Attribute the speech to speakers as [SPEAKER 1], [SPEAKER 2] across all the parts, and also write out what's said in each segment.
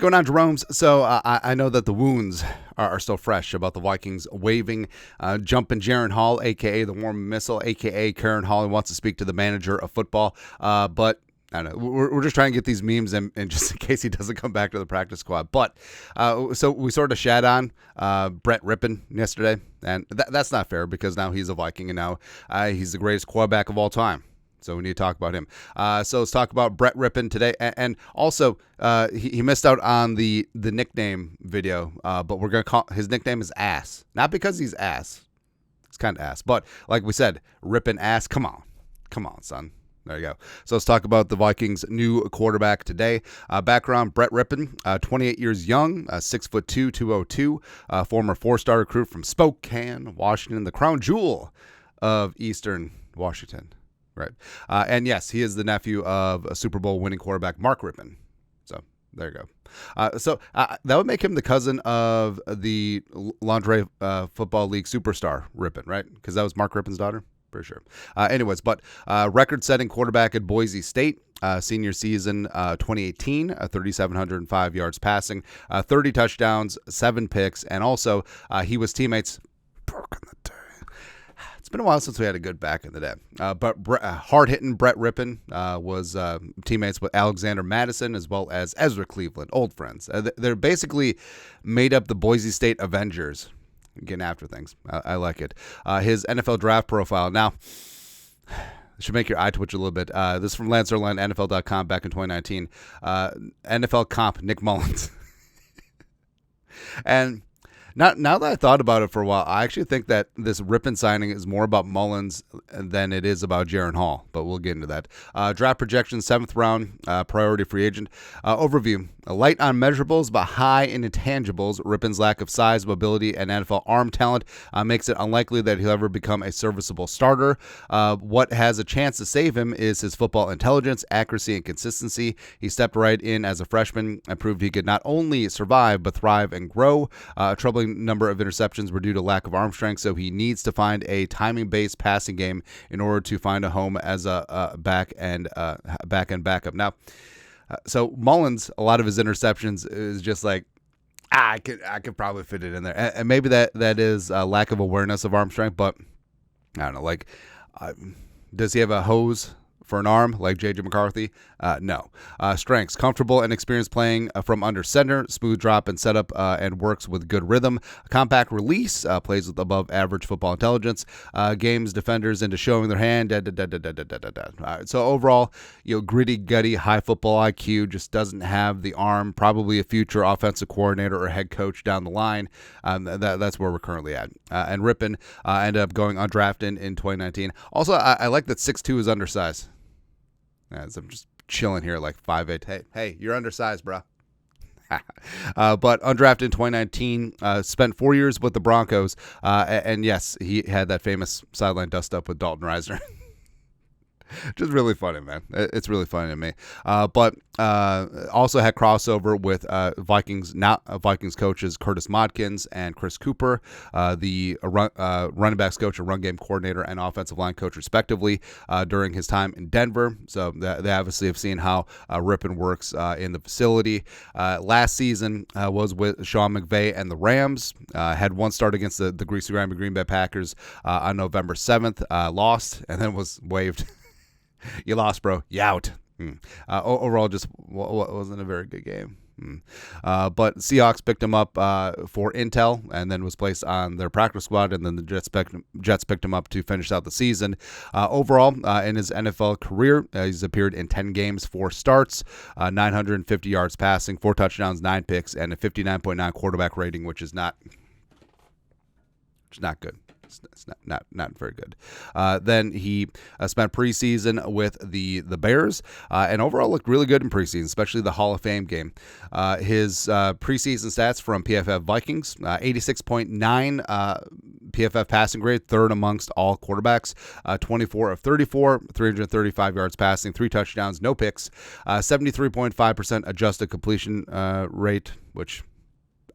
[SPEAKER 1] going on, Jerome's? So I know that the wounds are still fresh about the Vikings waiving jumping Jaron Hall, a.k.a. the Warm Missile, a.k.a. Karen Hall, who wants to speak to the manager of football. But I don't know. We're just trying to get these memes and just in case he doesn't come back to the practice squad. But so we sort of shat on Brett Rypien yesterday, and that's not fair because now he's a Viking and now he's the greatest quarterback of all time. So we need to talk about him. So let's talk about Brett Rypien today. And also, he missed out on the nickname video, but we're going to call his nickname is Ass. Not because he's ass. It's kind of ass. But like we said, Rypien Ass. Come on, son. There you go. So let's talk about the Vikings' new quarterback today. Background, Brett Rypien, 28 years young, 6'2", 202, former four-star recruit from Spokane, Washington, the crown jewel of Eastern Washington. Right. And yes, he is the nephew of a Super Bowl winning quarterback, Mark Rypien. So there you go. So that would make him the cousin of the Lingerie Football League superstar Rypien, right? Because that was Mark Rypien's daughter. Pretty sure. Anyways, but record-setting quarterback at Boise State, senior season 2018, 3,705 yards passing, 30 touchdowns, 7 picks, and also he was teammates. It's been a while since we had a good back in the day. But hard-hitting Brett Rypien was teammates with Alexander Madison as well as Ezra Cleveland, old friends. They're basically made up the Boise State Avengers. Getting after things. I like it. His NFL draft profile. Now, should make your eye twitch a little bit. This is from Lance Erline, NFL.com back in 2019. NFL comp, Nick Mullins. And now that I thought about it for a while, I actually think that this Rypien signing is more about Mullins than it is about Jaron Hall, but we'll get into that. Draft projection, 7th round, priority free agent. Overview, light on measurables, but high in intangibles. Rypien's lack of size, mobility, and NFL arm talent makes it unlikely that he'll ever become a serviceable starter. What has a chance to save him is his football intelligence, accuracy, and consistency. He stepped right in as a freshman and proved he could not only survive, but thrive and grow. Troubling number of interceptions were due to lack of arm strength, so he needs to find a timing-based passing game in order to find a home as a back-end backup. Now, so Mullins, a lot of his interceptions is just like, I could probably fit it in there, and maybe that is a lack of awareness of arm strength, but I don't know. Like, does he have a hose for an arm like J.J. McCarthy? No. Strengths, comfortable and experienced playing from under center, smooth drop and setup, and works with good rhythm. Compact release, plays with above average football intelligence, games defenders into showing their hand. So overall, gritty, gutty, high football IQ, just doesn't have the arm. Probably a future offensive coordinator or head coach down the line. That's where we're currently at. And Rypien ended up going undrafted in 2019. Also, I like that 6'2" is undersized. As I'm just chilling here like 5'8". Hey, you're undersized, bro. But undrafted in 2019, spent 4 years with the Broncos, and yes, he had that famous sideline dust-up with Dalton Reisner. Just really funny, man. It's really funny to me. But also had crossover with Vikings coaches Curtis Modkins and Chris Cooper, the running backs coach and run game coordinator and offensive line coach, respectively, during his time in Denver. So they obviously have seen how Rypien works in the facility. Last season was with Sean McVay and the Rams. Had one start against the Greasy Green Bay Packers on November 7th. Lost and then was waived. You lost, bro. You out. Overall, just wasn't a very good game. But Seahawks picked him up for intel and then was placed on their practice squad, and then the Jets picked him up to finish out the season. Overall, in his NFL career, he's appeared in 10 games, 4 starts, 950 yards passing, 4 touchdowns, 9 picks, and a 59.9 quarterback rating, which is not good. It's not very good. Then he spent preseason with the Bears and overall looked really good in preseason, especially the Hall of Fame game. His preseason stats from PFF Vikings, 86.9 PFF passing grade, third amongst all quarterbacks, 24 of 34, 335 yards passing, 3 touchdowns, no picks, 73.5% adjusted completion rate, which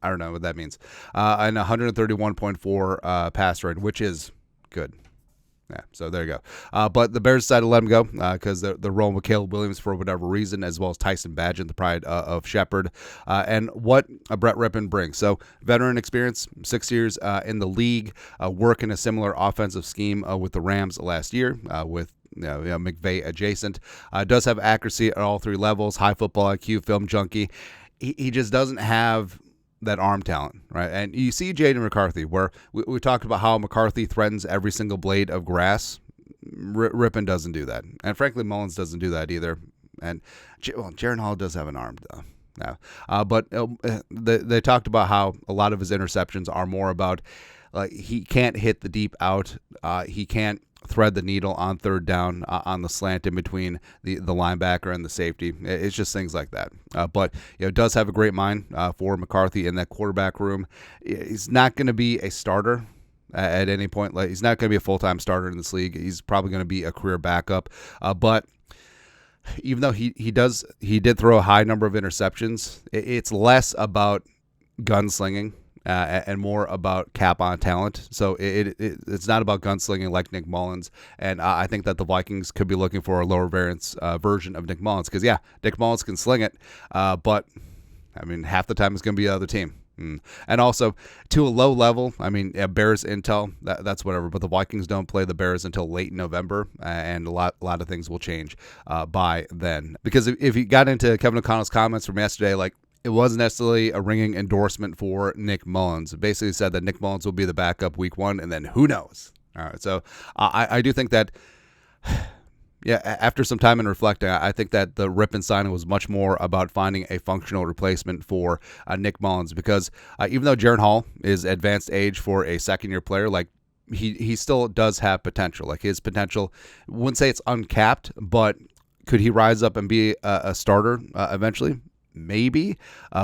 [SPEAKER 1] I don't know what that means. And 131.4 pass rate, which is good. Yeah, so there you go. But the Bears decided to let him go because they're rolling with Caleb Williams for whatever reason, as well as Tyson Badgett, the pride of Shepherd, and what Brett Rypien brings. So veteran experience, 6 years in the league, working a similar offensive scheme with the Rams last year with McVay adjacent. Does have accuracy at all three levels, high football IQ, film junkie. He just doesn't have that arm talent, right? And you see Jaden McCarthy, where we talked about how McCarthy threatens every single blade of grass. Rypien doesn't do that. And frankly, Mullins doesn't do that either. And, Jaren Hall does have an arm, though. No. But they talked about how a lot of his interceptions are more about he can't hit the deep out. He can't thread the needle on third down on the slant in between the linebacker and the safety. It's just things like that. But does have a great mind for McCarthy in that quarterback room. He's not going to be a starter at any point. He's not going to be a full-time starter in this league. He's probably going to be a career backup. But even though he did throw a high number of interceptions, it's less about gunslinging and more about cap-on talent. So it's not about gunslinging like Nick Mullins. And I think that the Vikings could be looking for a lower variance version of Nick Mullins. Because, Nick Mullins can sling it, but, half the time it's going to be the other team. And also, to a low level, Bears intel, that's whatever. But the Vikings don't play the Bears until late November, and a lot of things will change by then. Because if you got into Kevin O'Connell's comments from yesterday, it wasn't necessarily a ringing endorsement for Nick Mullins. It basically said that Nick Mullins will be the backup week 1, and then who knows? All right, so I do think that, after some time in reflecting, I think that the Rypien signing was much more about finding a functional replacement for Nick Mullins, because even though Jaren Hall is advanced age for a second-year player, he still does have potential. His potential, I wouldn't say it's uncapped, but could he rise up and be a starter eventually? Maybe,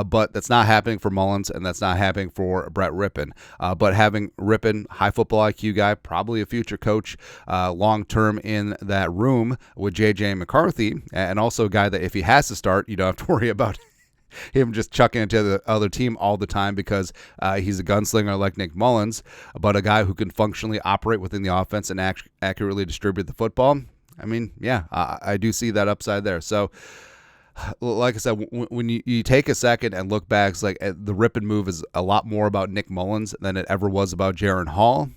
[SPEAKER 1] but that's not happening for Mullins, and that's not happening for Brett Rypien. But having Rypien, high football IQ guy, probably a future coach long-term in that room with J.J. McCarthy, and also a guy that if he has to start, you don't have to worry about him just chucking into the other team all the time because he's a gunslinger like Nick Mullins, but a guy who can functionally operate within the offense and accurately distribute the football. I do see that upside there. So, like I said, when you take a second and look back, it's like the Rypien move is a lot more about Nick Mullins than it ever was about Jaren Hall.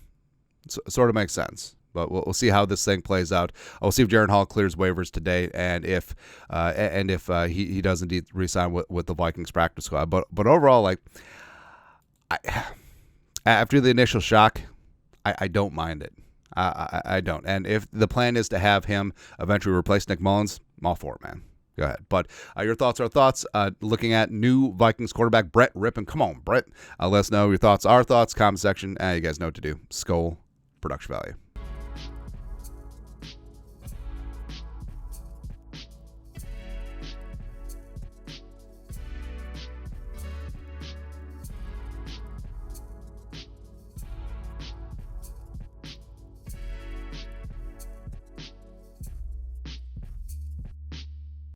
[SPEAKER 1] Sort of makes sense, but we'll see how this thing plays out. We'll see if Jaren Hall clears waivers today, and if he does indeed re-sign with the Vikings practice squad. But overall, after the initial shock, I don't mind it. I don't. And if the plan is to have him eventually replace Nick Mullins, I'm all for it, man. Go ahead. But your thoughts are thoughts. Looking at new Vikings quarterback Brett Rypien. Come on, Brett. Let us know your thoughts. Our thoughts, comment section. You guys know what to do. Skol, production value.